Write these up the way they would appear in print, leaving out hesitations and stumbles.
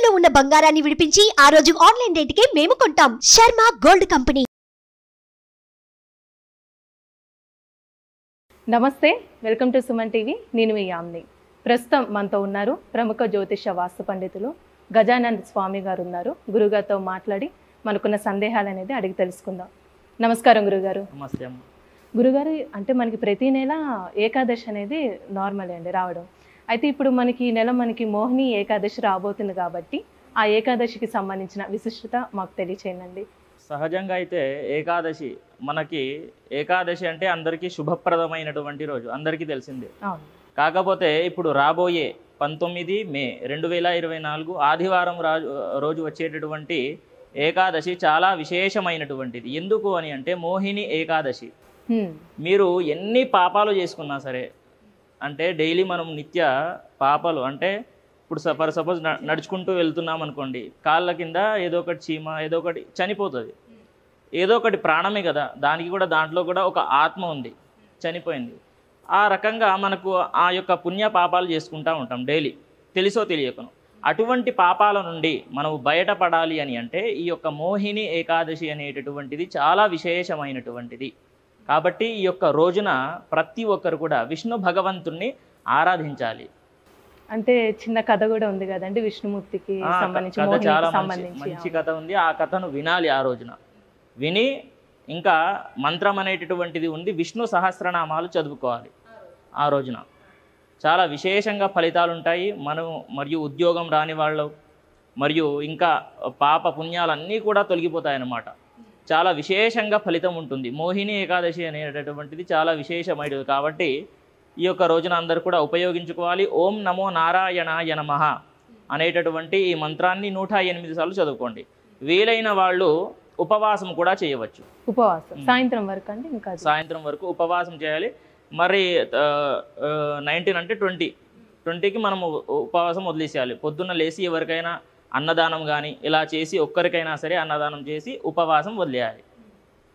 తాకట్టులో ఉన్న బంగారాన్ని విడిపించి ఆ రోజు ఆన్లైన్ రేటుకే మేము కొంటాం. Sharma gold company. నమస్తే, వెల్కమ్ టు సుమన్ టీవీ. నేను మీ యామ్ని. ప్రస్తుతం మనతో ఉన్నారు ప్రముఖ జ్యోతిష వాస్తు పండితులు గజానంద్ స్వామి గారు ఉన్నారు. గురుగారితో మాట్లాడి మనకున్న సందేహాలు అనేది అడిగి తెలుసుకుందాం. నమస్కారం గురుగారు. నమస్తే అమ్మ. గురుగారు, అంటే మనకి ప్రతి నెల ఏకాదశి అనేది నార్మల్ అండి రావడం. అయితే ఇప్పుడు మనకి ఈ నెల మనకి మోహిని ఏకాదశి రాబోతుంది కాబట్టి ఆ ఏకాదశికి సంబంధించిన విశిష్టత మాకు తెలియచేయండి. సహజంగా అయితే ఏకాదశి అంటే అందరికీ శుభప్రదమైనటువంటి రోజు, అందరికీ తెలిసిందే. కాకపోతే ఇప్పుడు రాబోయే 19 మే 2024 ఆదివారం రోజు వచ్చేటటువంటి ఏకాదశి చాలా విశేషమైనటువంటిది. ఎందుకు అని అంటే మోహిని ఏకాదశి. మీరు ఎన్ని పాపాలు చేసుకున్నా సరే, అంటే డైలీ మనం నిత్య పాపాలు అంటే ఇప్పుడు సపోజ్ నడుచుకుంటూ వెళ్తున్నాం అనుకోండి, కాళ్ళ కింద ఏదో ఒకటి చీమ ఏదో ఒకటి చనిపోతుంది. ఏదో ఒకటి ప్రాణమే కదా, దాంట్లో కూడా ఒక ఆత్మ ఉంది, చనిపోయింది. ఆ రకంగా మనకు ఆ యొక్క పుణ్య పాపాలు చేసుకుంటూ ఉంటాం డైలీ, తెలుసో తెలియకను. అటువంటి పాపాల నుండి మనం బయటపడాలి అని అంటే ఈ యొక్క మోహిని ఏకాదశి అనేటటువంటిది చాలా విశేషమైనటువంటిది. కాబట్టి ఈ యొక్క రోజున ప్రతి ఒక్కరు కూడా విష్ణు భగవంతుణ్ణి ఆరాధించాలి. అంటే చిన్న కథ కూడా ఉంది కదండి విష్ణుమూర్తికి సంబంధించి. కథ చాలా మంచి కథ ఉంది. ఆ కథను వినాలి ఆ రోజున. విని ఇంకా మంత్రం అనేటటువంటిది ఉంది, విష్ణు సహస్రనామాలు చదువుకోవాలి ఆ రోజున. చాలా విశేషంగా ఫలితాలు ఉంటాయి. మరియు ఉద్యోగం రాని వాళ్ళు మరియు ఇంకా పాప పుణ్యాలన్నీ కూడా తొలగిపోతాయన్నమాట. చాలా విశేషంగా ఫలితం ఉంటుంది. మోహిని ఏకాదశి అనేటటువంటిది చాలా విశేషమైనది కాబట్టి ఈ యొక్క రోజున అందరూ కూడా ఉపయోగించుకోవాలి. ఓం నమో నారాయణాయ నమః అనేటటువంటి ఈ మంత్రాన్ని 108 సార్లు చదువుకోండి. వీలైన వాళ్ళు ఉపవాసం కూడా చేయవచ్చు. ఉపవాసం సాయంత్రం వరకు అండి, ఇంకా సాయంత్రం వరకు ఉపవాసం చేయాలి. మరి 19 అంటే 20కి మనం ఉపవాసం వదిలేసేయాలి. పొద్దున్న లేచి ఎవరికైనా అన్నదానం కానీ ఇలా చేసి, ఒక్కరికైనా సరే అన్నదానం చేసి ఉపవాసం వదిలేయాలి.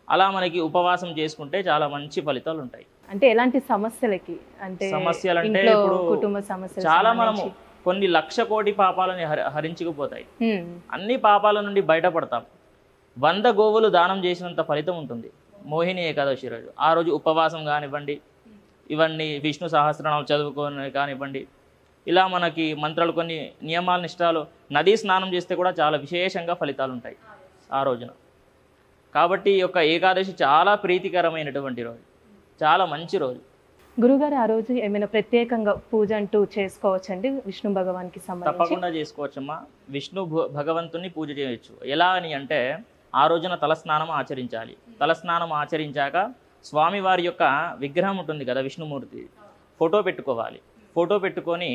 అలా మనకి ఉపవాసం చేసుకుంటే చాలా మంచి ఫలితాలు ఉంటాయి. అంటే ఎలాంటి సమస్యలకి, అంటే సమస్యలంటే ఇప్పుడు కుటుంబ సమస్యలు చాలా మనము కొన్ని 1,00,000 కోటి పాపాలని హరించుకుపోతాయి. అన్ని పాపాల నుండి బయటపడతాం. 100 గోవులు దానం చేసినంత ఫలితం ఉంటుంది మోహిని ఏకాదశి రోజు. ఆ రోజు ఉపవాసం కానివ్వండి, ఇవన్నీ విష్ణు సహస్రనామాలు చదువుకొని కానివ్వండి, ఇలా మనకి మంత్రాలు కొన్ని నియమాల నిష్టాలు, నదీ స్నానం చేస్తే కూడా చాలా విశేషంగా ఫలితాలు ఉంటాయి ఆ రోజున. కాబట్టి ఈ యొక్క ఏకాదశి చాలా ప్రీతికరమైనటువంటి రోజు, చాలా మంచి రోజు. గురుగారు, ఆ రోజు ఏమైనా ప్రత్యేకంగా పూజ అంటూ చేసుకోవచ్చండి విష్ణు భగవానికి సంబంధించి? తప్పకుండా చేసుకోవచ్చమ్మా. విష్ణు భగవంతుని పూజ చేయొచ్చు. ఎలా అని అంటే ఆ రోజున తలస్నానం ఆచరించాలి. తలస్నానం ఆచరించాక స్వామివారి యొక్క విగ్రహం ఉంటుంది కదా, విష్ణుమూర్తి, ఫోటో పెట్టుకోవాలి. ఫోటో పెట్టుకొని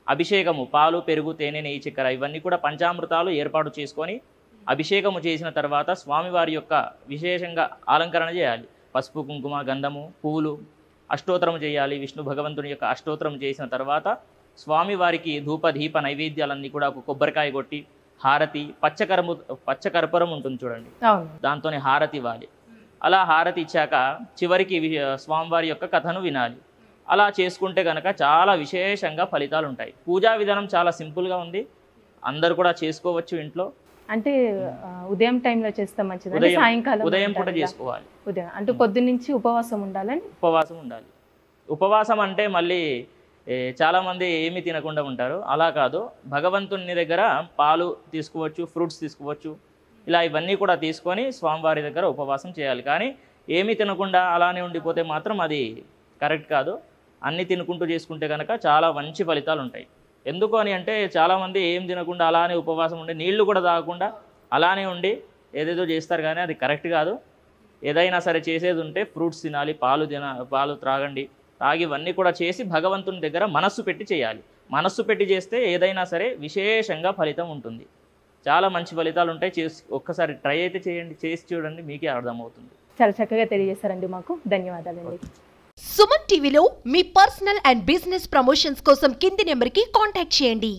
అభిషేకము, పాలు, పెరుగు, తేనె, నెయ్యి, చక్కెర ఇవన్నీ కూడా పంచామృతాలు ఏర్పాటు చేసుకొని అభిషేకము చేసిన తర్వాత స్వామివారి యొక్క విశేషంగా అలంకరణ చేయాలి. పసుపు, కుంకుమ, గంధము, పువ్వులు, అష్టోత్తరం చేయాలి. విష్ణు భగవంతుని యొక్క అష్టోత్తరం చేసిన తర్వాత స్వామివారికి ధూప దీప నైవేద్యాలన్నీ కూడా ఒక కొబ్బరికాయ కొట్టి హారతి, పచ్చకర్పూరం ఉంటుంది చూడండి, దాంతోనే హారతి ఇవ్వాలి. అలా హారతి ఇచ్చాక చివరికి స్వామివారి యొక్క కథను వినాలి. అలా చేసుకుంటే కనుక చాలా విశేషంగా ఫలితాలు ఉంటాయి. పూజా విధానం చాలా సింపుల్గా ఉంది, అందరు కూడా చేసుకోవచ్చు ఇంట్లో. అంటే ఉదయం టైంలో చేస్తే మంచిది, సాయంకాలం ఉదయం పూట చేసుకోవాలి. ఉదయం అంటే పొద్దున్నుంచి ఉపవాసం ఉండాలని? ఉపవాసం ఉండాలి. ఉపవాసం అంటే మళ్ళీ చాలామంది ఏమీ తినకుండా ఉంటారు, అలా కాదు. భగవంతుని దగ్గర పాలు తీసుకోవచ్చు, ఫ్రూట్స్ తీసుకోవచ్చు, ఇలా ఇవన్నీ కూడా తీసుకొని స్వామివారి దగ్గర ఉపవాసం చేయాలి. కానీ ఏమీ తినకుండా అలానే ఉండిపోతే మాత్రం అది కరెక్ట్ కాదు. అన్నీ తినుకుంటూ చేసుకుంటే కనుక చాలా మంచి ఫలితాలు ఉంటాయి. ఎందుకు అని అంటే చాలామంది ఏం తినకుండా అలానే ఉపవాసం ఉండి, నీళ్లు కూడా తాగకుండా అలానే ఉండి ఏదేదో చేస్తారు, కానీ అది కరెక్ట్ కాదు. ఏదైనా సరే చేసేది ఉంటే ఫ్రూట్స్ తినాలి, పాలు త్రాగండి. తాగి ఇవన్నీ కూడా చేసి భగవంతుని దగ్గర మనస్సు పెట్టి చేయాలి. మనస్సు పెట్టి చేస్తే ఏదైనా సరే విశేషంగా ఫలితం ఉంటుంది. చాలా మంచి ఫలితాలు ఉంటాయి. ఒక్కసారి ట్రై అయితే చేయండి, చేసి చూడండి, మీకే అర్థమవుతుంది. చాలా చక్కగా తెలియజేశారండి, మాకు ధన్యవాదాలండి. సుమన్ టీవీలో మీ పర్సనల్ అండ్ బిజినెస్ ప్రమోషన్స్ కోసం కింది నెంబర్కి కాంటాక్ట్ చేయండి.